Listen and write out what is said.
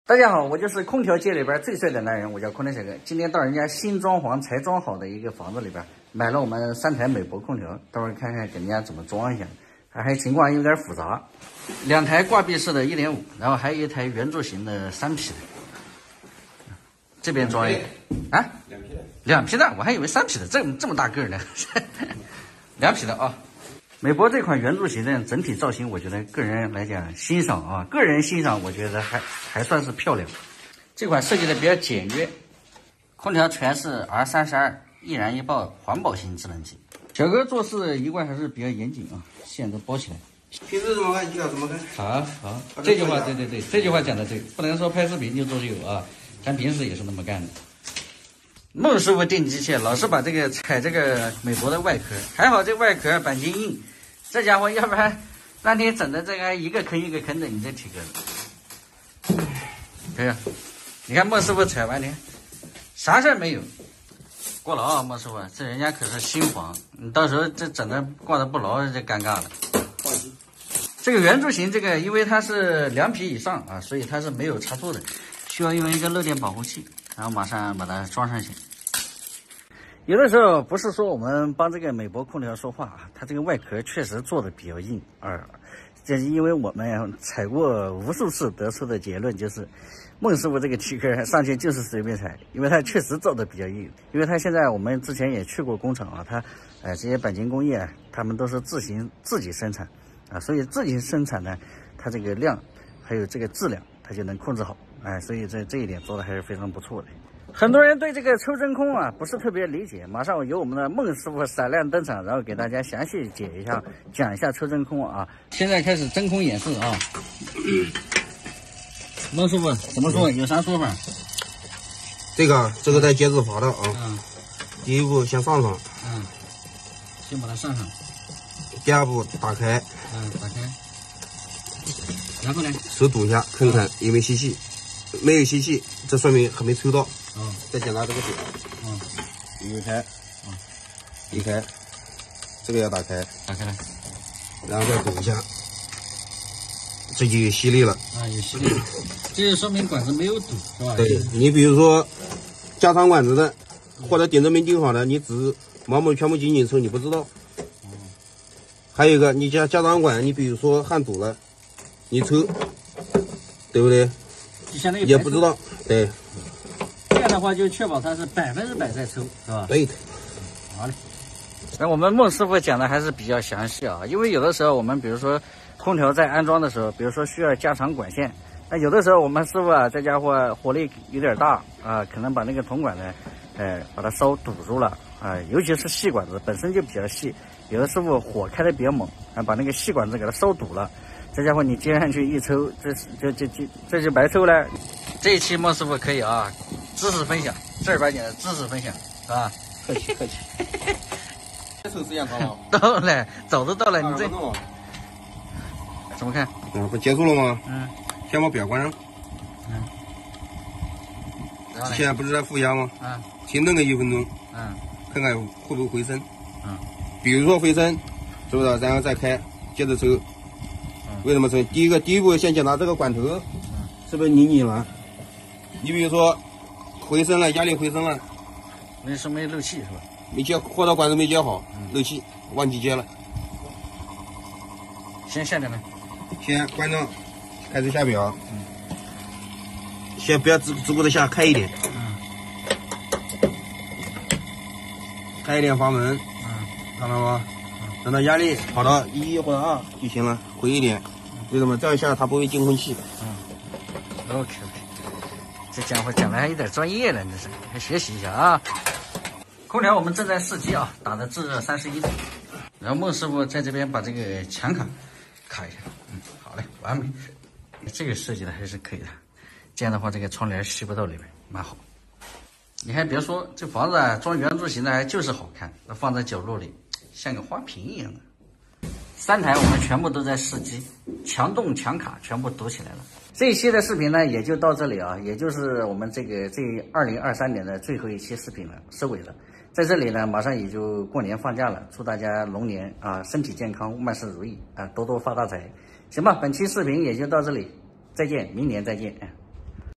大家好，我就是空调界里边最帅的男人，我叫空调小哥。今天到人家新装潢才装好的一个房子里边，买了我们3台美博空调，待会儿看看给人家怎么装一下。还情况有点复杂，2台挂壁式的1.5，然后还有1台圆柱形的3匹的。这边装一个啊，2匹的，我还以为3匹的，这么大个呢，2匹的啊。美博这款圆柱形的整体造型，我觉得个人来讲欣赏啊，个人欣赏，我觉得还算是漂亮。这款设计的比较简约，空调全是 R32易燃易爆环保型制冷剂。小哥做事一贯还是比较严谨啊，线都包起来。平时怎么看就要怎么看。好，这句话对，这句话讲的对，不能说拍视频就做就有啊，咱平时也是那么干的。孟师傅订机器老是把这个踩这个美博的外壳，还好这外壳钣金硬，这家伙要不然那天整的这个一个坑一个坑的，你这体格子。可以，你看孟师傅踩完你看啥事儿没有。过了啊，孟师傅，这人家可是新房，你到时候这整的挂的不牢，就尴尬了。放心。这个圆柱形这个，因为它是2匹以上啊，所以它是没有插座的，需要用一个漏电保护器，然后马上把它装上去。有的时候不是说我们帮这个美博空调说话啊，它这个外壳确实做的比较硬啊。这是因为我们踩过无数次得出的结论，就是孟师傅这个体壳上去就是随便踩，因为它确实做的比较硬。因为它现在我们之前也去过工厂啊，它这些钣金工业他们都是自己生产啊，所以自己生产呢，它这个量还有这个质量它就能控制好，所以这一点做的还是非常不错的。很多人对这个抽真空啊不是特别理解，马上由我们的孟师傅闪亮登场，然后给大家详细讲一下抽真空啊。现在开始真空演示啊。孟师傅怎么说？有啥说法？这个带节制阀的啊。第一步先上，先把它上。第二步打开。打开。然后呢？手堵一下，看看有没有吸气，没有吸气，这说明还没抽到。再检查这个点。移开。移开。这个要打开。打开了。然后再堵一下，这就有吸力了。有吸力，这就说明管子没有堵，是吧？对，你比如说加长管子的，或者点子没钉好的，你只盲目全部紧抽，你不知道。还有一个，你加长管，你比如说焊堵了，你抽，对不对？也不知道，对。这样的话就确保它是100%在抽，是吧？对的。好嘞。那我们孟师傅讲的还是比较详细啊，因为有的时候我们比如说空调在安装的时候，比如说需要加长管线，那有的时候我们师傅这家伙火力有点大啊，可能把那个铜管呢，把它烧堵住了啊，尤其是细管子本身就比较细，有的师傅火开的比较猛把那个细管子给它烧堵了，这家伙你接上去一抽，这就白抽了。这一期孟师傅可以啊，知识分享，正儿八经的知识分享，是吧？客气。这手时间长了。到了，早都到了，你这怎么看？不结束了吗？先把表关上。现在不是在负压吗？停顿个1分钟。看看会不会回升。比如说回升，是不是？然后再开，接着抽。为什么抽？第一步先检查这个管头，是不是拧了？你比如说回升了，压力回升了，那是没漏气是吧？没接，或者管子没接好，漏气，忘记接了。先下点来。先关上，开始下表。先不要直顾的下，开一点。开一点阀门。看到吗？等到压力跑到1或者2就行了，回一点。为什么这样下它不会进空气？OK， 这家伙讲的还有点专业了，这是还学习一下啊。空调我们正在试机啊，打的制热31度，然后孟师傅在这边把这个墙卡一下。好嘞，完美。这个设计的还是可以的，这样的话这个窗帘吸不到里面，蛮好。你还别说，这房子装圆柱形的还就是好看，放在角落里像个花瓶一样的。3台我们全部都在试机，强动强卡全部堵起来了。这一期的视频呢也就到这里啊，也就是我们这2023年的最后一期视频了，收尾了。在这里呢，马上也就过年放假了，祝大家龙年身体健康，万事如意多多发大财。行吧，本期视频也就到这里，再见，明年再见。